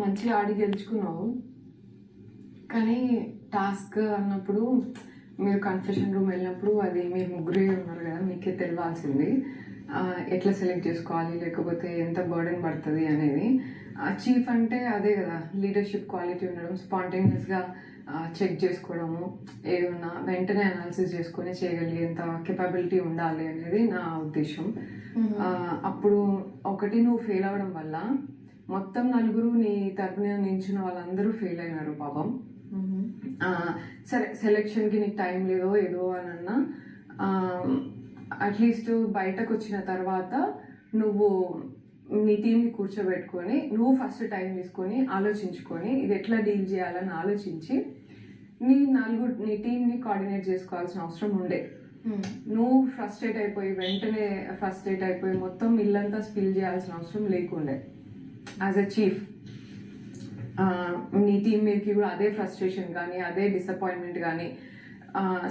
మంచిగా ఆడి గెలుచుకున్నావు. కానీ టాస్క్ అన్నప్పుడు మీరు కన్ఫెషన్ రూమ్ వెళ్ళినప్పుడు అది మీరు ముగ్గురే ఉన్నారు కదా, మీకే తెలియాల్సింది ఎట్లా సెలెక్ట్ చేసుకోవాలి, లేకపోతే ఎంత బర్డెన్ పడుతుంది అనేది. చీఫ్ అంటే అదే కదా, లీడర్షిప్ క్వాలిటీ ఉండడం, స్పాంటేనియస్గా చెక్ చేసుకోవడము, ఏదన్నా వెంటనే అనాలిసిస్ చేసుకొని చేయగలిగేంత కెపాబిలిటీ ఉండాలి అనేది నా ఉద్దేశం. అప్పుడు ఒకటి నువ్వు ఫెయిల్ అవ్వడం వల్ల మొత్తం నలుగురు నీ తరపున నించిన వాళ్ళందరూ ఫెయిల్ అయినారు పాపం. సరే సెలెక్షన్కి నీకు టైం లేదో ఏదో అని అన్నా, అట్లీస్ట్ బయటకు వచ్చిన తర్వాత నువ్వు నీ టీంని కూర్చోబెట్టుకొని నువ్వు ఫస్ట్ టైం తీసుకొని ఆలోచించుకొని ఇది ఎట్లా డీల్ చేయాలని ఆలోచించి నీ టీంని కోఆర్డినేట్ చేసుకోవాల్సిన అవసరం ఉండే. నువ్వు ఫ్రస్ట్రేట్ అయిపోయి వెంటనే మొత్తం ఇల్లంతా స్పిల్ చేయాల్సిన అవసరం లేకుండే. యాజ్ ఎ చీఫ్ నీ టీం మీదకి కూడా అదే ఫ్రస్ట్రేషన్ కానీ అదే డిసప్పాయింట్మెంట్ కానీ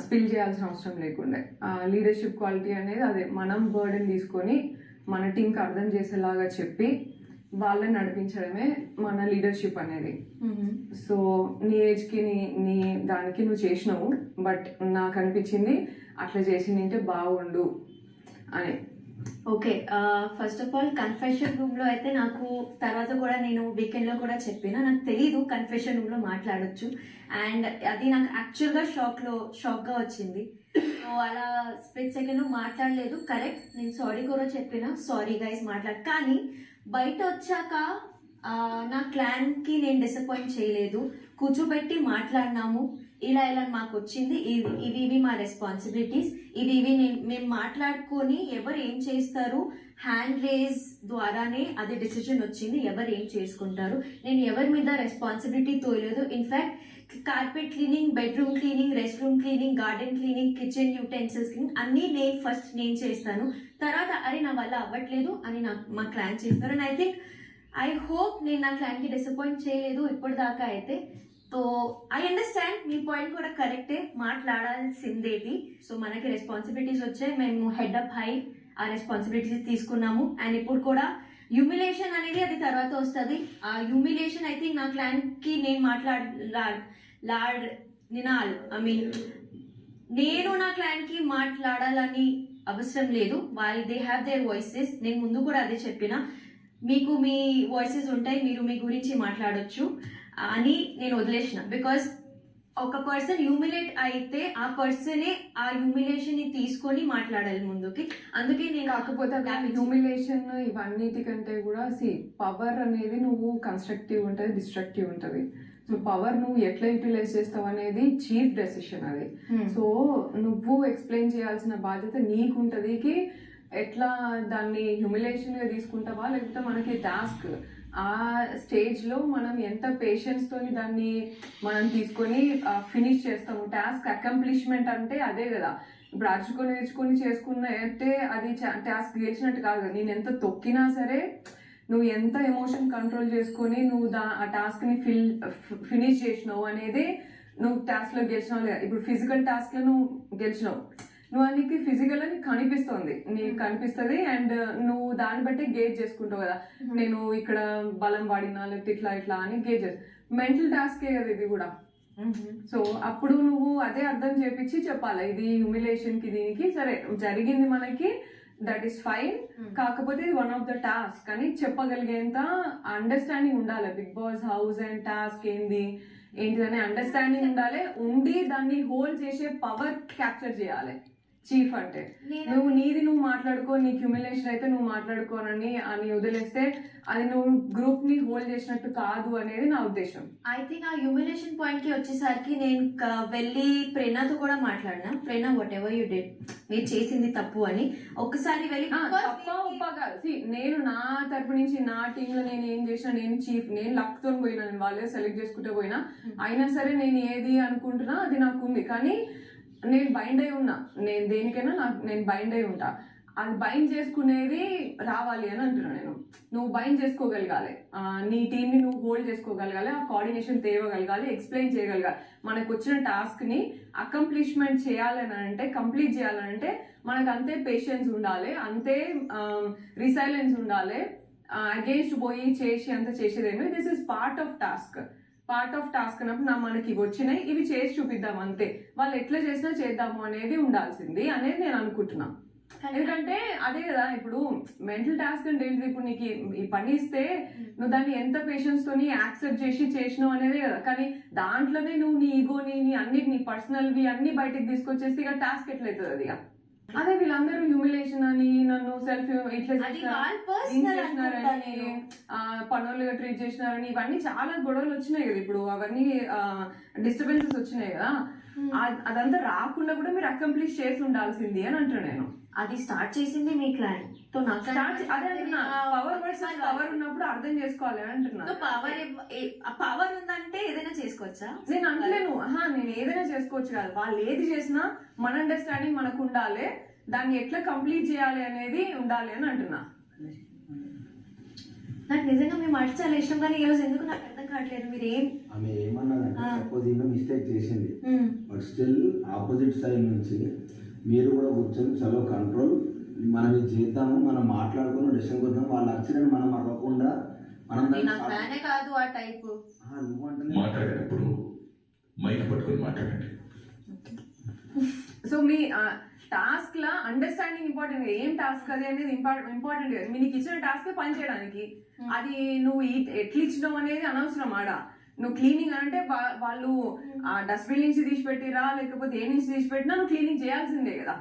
స్పిల్ చేయాల్సిన అవసరం లేకుండే. లీడర్షిప్ క్వాలిటీ అనేది అదే, మనం బర్డెన్ తీసుకొని మన టీంకి అర్థం చేసేలాగా చెప్పి వాళ్ళని నడిపించడమే మన లీడర్షిప్ అనేది. సో నీ ఏజ్కి నీ దానికి నువ్వు చేసినావు, బట్ నాకు అనిపించింది అట్లా చేసిందంటే బాగుండు అని. Okay, first of all confession room లో అయితే నాకు తర్వాత కూడా నేను వీకెండ్ లో కూడా చెప్పిన, నాకు తెలీదు కన్ఫెషన్ రూమ్ లో మాట్లాడొచ్చు. అండ్ అది నాకు యాక్చువల్ గా షాక్ గా వచ్చింది. సో అలా స్ప్లిట్ సెకండ్ మాట్లాడలేదు, కరెక్ట్. నేను సారీ కూడా చెప్పిన, సారీ గైస్ కానీ బయట వచ్చాక నా క్లాన్ కి నేను డిసప్పాయింట్ చేయలేదు. కూర్చోబెట్టి మాట్లాడినాము, ఇలా మాకు వచ్చింది, ఇవి మా రెస్పాన్సిబిలిటీస్, ఇవి మేము మాట్లాడుకొని ఎవరు ఏం చేస్తారు హ్యాండ్ రేజ్ ద్వారానే అది డిసిజన్ వచ్చింది, ఎవరు ఏం చేసుకుంటారు. నేను ఎవరి మీద రెస్పాన్సిబిలిటీ తోయలేదు. In fact carpet cleaning, bedroom cleaning, rest room cleaning, garden cleaning, kitchen utensils cleaning అన్నీ నేను చేస్తాను. తర్వాత అరే నా వల్ల అవ్వట్లేదు అని మా క్లాన్ చేస్తారు. అండ్ ఐ హోప్ నేను నా క్లాన్కి డిసప్పాయింట్ చేయలేదు ఇప్పటిదాకా అయితే. So I understand, me point కూడా కరెక్టే, మాట్లాడాల్సిందేది. సో మనకి రెస్పాన్సిబిలిటీస్ వచ్చాయి, మేము హెడ్ అప్ హై ఆ రెస్పాన్సిబిలిటీస్ తీసుకున్నాము. అండ్ ఇప్పుడు కూడా హ్యూమిలేషన్ అనేది అది తర్వాత వస్తుంది. ఆ హ్యూమిలేషన్ ఐ థింక్ నా క్లాన్ కి నేను నేను నా క్లాన్ కి మాట్లాడాలని అవసరం లేదు. వాళ్ళు దే హ్యావ్ దేర్ వాయిసెస్. నేను ముందు కూడా అదే చెప్పిన, మీకు మీ వాయిసెస్ ఉంటాయి, మీరు మీ గురించి మాట్లాడొచ్చు అని నేను వదిలేసిన. బికాస్ ఒక పర్సన్ హ్యూమిలేట్ అయితే ఆ పర్సనే ఆ హ్యూమిలేషన్ ని తీసుకొని మాట్లాడాలి ముందుకి. అందుకే నేను కాకపోతే హ్యూమిలేషన్ ఇవన్నిటికంటే కూడా పవర్ అనేది నువ్వు కన్స్ట్రక్టివ్ ఉంటుంది, డిస్ట్రక్టివ్ ఉంటుంది. సో పవర్ నువ్వు ఎట్లా యూటిలైజ్ చేస్తావు అనేది చీఫ్ డెసిషన్ అది. సో నువ్వు ఎక్స్ప్లెయిన్ చేయాల్సిన బాధ్యత నీకుంటది, ఎట్లా దాన్ని హ్యూమిలేషన్ గా తీసుకుంటావా, లేకపోతే మనకి టాస్క్ ఆ స్టేజ్ లో మనం ఎంత పేషెన్స్ తోని దాన్ని మనం తీసుకొని ఫినిష్ చేస్తాము. టాస్క్ అకంప్లిష్మెంట్ అంటే అదే కదా. ఇప్పుడు నేర్చుకొని చేసుకున్నట్టే అది టాస్క్ గెలిచినట్టు కాదు కదా. నేను ఎంత తొక్కినా సరే, నువ్వు ఎంత ఎమోషన్ కంట్రోల్ చేసుకొని నువ్వు ఆ టాస్క్ ని ఫినిష్ చేసినావు అనేది నువ్వు టాస్క్ లో గెలిచినావు లేదా. ఇప్పుడు ఫిజికల్ టాస్క్ లో నువ్వు గెలిచినావు, నువ్వు నీకు ఫిజికల్ గా నీకు కనిపిస్తుంది అండ్ నువ్వు దాన్ని బట్టి గేజ్ చేసుకుంటావు కదా. నేను ఇక్కడ బలం వాడినా లేకపోతే ఇట్లా అని గేజ్ మెంటల్ టాస్కే కదా ఇది కూడా. సో అప్పుడు నువ్వు అదే అర్థం చేపించి చెప్పాలి, ఇది హ్యూమిలేషన్ కి దీనికి సరే జరిగింది మనకి, దట్ ఈస్ ఫైన్, కాకపోతే ఇది వన్ ఆఫ్ ద టాస్క్ అని చెప్పగలిగేంత అండర్స్టాండింగ్ ఉండాలి. Bigg Boss house and task ఏంటిదనే అండర్స్టాండింగ్ ఉండి దాన్ని హోల్డ్ చేసే పవర్ క్యాప్చర్ చేయాలి చీఫ్ అంటే. నువ్వు మాట్లాడుకో, నీకు హ్యూమిలేషన్ అయితే నువ్వు మాట్లాడుకోనని వదిలేస్తే అది నువ్వు గ్రూప్ ని హోల్డ్ చేసినట్టు కాదు అనేది నా ఉద్దేశం. ఐ థింక్ ఆ హ్యూమిలేషన్ పాయింట్ కి వచ్చేసరికి నేను వెళ్ళి ప్రేరణతో కూడా మాట్లాడినా, ప్రేరణ వాట్ ఎవర్ యూ డిడ్, మీరు చేసింది తప్పు అని. ఒక్కసారి వెళ్ళి తప్ప కాదు, నేను నా తరపు నుంచి నా టీమ్ లో నేను ఏం చేసినా, నేను చీఫ్, నేను లక్ తో పోయినా, నేను వాళ్ళే సెలెక్ట్ చేసుకుంటూ పోయినా, అయినా సరే నేను ఏది అనుకుంటున్నా అది నాకు ఉంది. కానీ నేను బైండ్ అయి ఉన్నా, నేను దేనికైనా నేను బైండ్ అయి ఉంటా. అది బైండ్ చేసుకునేది రావాలి అని అంటున్నాను నేను. నువ్వు బైండ్ చేసుకోగలగాలి, నీ టీంని నువ్వు హోల్డ్ చేసుకోగలగాలి, ఆ కోఆర్డినేషన్ తేవగలగాలి, ఎక్స్ప్లెయిన్ చేయగలగాలి. మనకు వచ్చిన టాస్క్ ని అకంప్లిష్మెంట్ చేయాలని అంటే, కంప్లీట్ చేయాలని అంటే మనకు అంతే పేషెన్స్ ఉండాలి, అంతే రిసైలెన్స్ ఉండాలి, అగేన్స్ట్ పోయి చేసి అంత చేసేదేమో. This is part of task అన్నప్పుడు మనకి ఇవి వచ్చినాయి, ఇవి చేసి చూపిద్దాం అంతే. వాళ్ళు ఎట్లా చేసినా చేద్దాము అనేది ఉండాల్సింది అనేది నేను అనుకుంటున్నా. ఎందుకంటే అదే కదా, ఇప్పుడు మెంటల్ టాస్క్ అంటే ఏంటిది, ఇప్పుడు నీకు ఈ పని ఇస్తే నువ్వు దాన్ని ఎంత పేషెన్స్ తోని యాక్సెప్ట్ చేసి చేసినావు అనేదే కదా. కానీ దాంట్లోనే నువ్వు నీ ఈగోని, నీ పర్సనల్వి అన్ని బయటకు తీసుకొచ్చేస్తే ఇక టాస్క్ ఎట్లయితుంది అది. అదే వీళ్ళందరూ హ్యూమిలేషన్ అని, నన్ను సెల్ఫ్ ఇట్లా చేసినారని, పనులుగా ట్రీట్ చేసినారని, ఇవన్నీ చాలా గొడవలు వచ్చినాయి కదా ఇప్పుడు. అవన్నీ డిస్టర్బెన్సెస్ వచ్చినాయి కదా. అదంతా రాకుండా కూడా మీరు అకంప్లిష్ చేసి ఉండాల్సింది అని అంటున్నాను నేను. అది స్టార్ట్ చేసింది మీ క్లయింట్ తో. పవర్ వర్సెస్ పవర్ ఉన్నప్పుడు అర్థం చేసుకోవాలి అని అంటున్నా. పవర్ ఉందంటే ఏదైనా చేసుకోవచ్చా? నేను అంటలేను, నేను ఏదైనా చేసుకోవచ్చు కాదు. వాళ్ళు ఏది చేసినా మన అండర్స్టాండింగ్ మనకు ఉండాలి, దాన్ని ఎట్లా కంప్లీట్ చేయాలి అనేది ఉండాలి అని అంటున్నా. నాకు నిజంగా మేము మాట చాలా ఇష్టం, కానీ ఈ రోజు ఎందుకు నాకు అర్థం కావట్లేదు. మీరు ఆమె ఏమన్నదంటే సపోజ్ ఈమె మిస్టేక్ చేసింది, బట్ స్టిల్ ఆపోజిట్ సైడ్ నుంచి మీరు కూడా కూర్చొని చలో కంట్రోల్, మనం ఇది చేద్దాము, మనం మాట్లాడుకుని డెసిషన్ కొద్దాం, వాళ్ళ యాక్సిడెంట్ మనం అవ్వకుండా మనం కాదు ఆ టైప్. మాట్లాడేటప్పుడు మైక్ పట్టుకొని మాట్లాడండి. సో మీ టాస్క్ లా అండర్స్టాండింగ్ ఇంపార్టెంట్. ఏం టాస్క్ అది అనేది ఇంపార్టెంట్ కదా. మీకు ఇచ్చిన టాస్క్ పని చేయడానికి, అది నువ్వు ఎట్లా ఇచ్చినావు అనేది అనవసరం. ఆడ నువ్వు క్లీనింగ్ అంటే వాళ్ళు డస్ట్బిన్ నుంచి తీసిపెట్టిరా లేకపోతే ఏ నుంచి తీసిపెట్టినా నువ్వు క్లీనింగ్ చేయాల్సిందే కదా.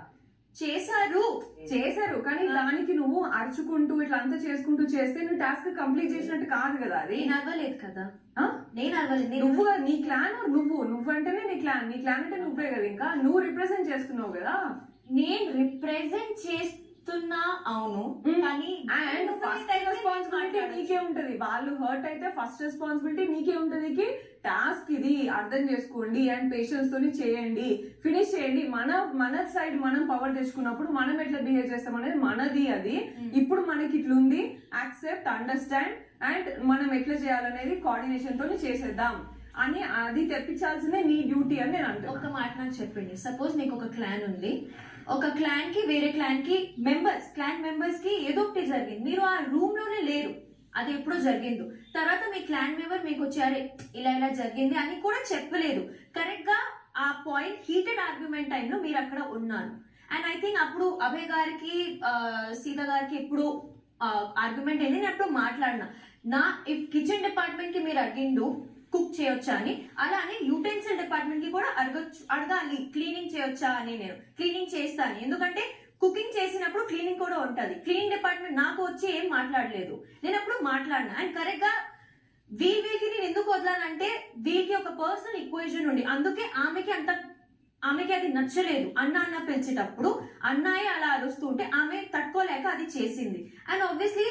చేశారు కానీ దానికి నువ్వు అరుచుకుంటూ ఇట్లా అంతా చేసుకుంటూ చేస్తే నువ్వు టాస్క్ కంప్లీట్ చేసినట్టు కాదు కదా. అది నేను అవ్వలేదు కదా. నువ్వు నీ క్లాన్ నువ్వు అంటేనే నీ క్లాన్ అంటే నువ్వే కదా. ఇంకా నువ్వు రిప్రజెంట్ చేస్తున్నావు కదా. నేను రిప్రజెంట్ చేస్తున్నా, అవును, కానీ అండ్ ఫస్ట్ రెస్పాన్సిబిలిటీ నీకే ఉంటది. వాళ్ళు హర్ట్ అయితే ఫస్ట్ రెస్పాన్సిబిలిటీ నీకే ఉంటది. టాస్క్ ఇది అర్థం చేసుకోండి అండ్ పేషెన్స్ తోని చేయండి, ఫినిష్ చేయండి. మన సైడ్ మనం పవర్ తెచ్చుకున్నప్పుడు మనం ఎట్లా బిహేవ్ చేస్తాం అనేది మనది. అది ఇప్పుడు మనకి ఇట్లుంది, యాక్సెప్ట్, అండర్స్టాండ్ అండ్ మనం ఎట్లా చేయాలనేది కోఆర్డినేషన్ తోని చేసేద్దాం అని అది తెప్పించాల్సిందే నీ డ్యూటీ అని నేను అంటాను. ఒక మాట నాకు చెప్పండి. సపోజ్ మీకు ఒక క్లాన్ ఉంది, ఒక క్లాన్ కి వేరే క్లాన్ కి క్లాన్ మెంబర్స్ కి ఏదో ఒకటి జరిగింది, మీరు ఆ రూమ్ లోనే లేరు, అది ఎప్పుడో జరిగింది. తర్వాత మీ క్లాన్ మెంబర్ మీకు వచ్చారే ఇలా జరిగింది అని కూడా చెప్పలేదు. కరెక్ట్ గా ఆ పాయింట్ హీటెడ్ ఆర్గ్యుమెంట్ టైంలో మీరు అక్కడ ఉన్నారు. అండ్ ఐ థింక్ అప్పుడు అభయ్ గారికి సీత గారికి ఎప్పుడు ఆర్గ్యుమెంట్ అయింది. నేను అప్పుడు మాట్లాడినా, ఇఫ్ కిచెన్ డిపార్ట్మెంట్ కి మీరు అడిగిండు కుక్ చేయొచ్చా అని, అలానే యూటెన్సిల్ డిపార్ట్మెంట్ కి కూడా అడగాలి క్లీనింగ్ చేయొచ్చా అని. నేను క్లీనింగ్ చేస్తాను, ఎందుకంటే కుకింగ్ చేసినప్పుడు క్లీనింగ్ కూడా ఉంటది. క్లీనింగ్ డిపార్ట్మెంట్ నాకు వచ్చి ఏం మాట్లాడలేదు, నేను అప్పుడు మాట్లాడినా. అండ్ కరెక్ట్ గా వీళ్ళకి నేను ఎందుకు వదలానంటే వీళ్ళకి ఒక పర్సనల్ ఈక్వేషన్ ఉంది. అందుకే ఆమెకి అది నచ్చలేదు. అన్న పిలిచేటప్పుడు అన్నయ్య అలా అరుస్తూ ఉంటే ఆమె తట్టుకోలేక అది చేసింది. And obviously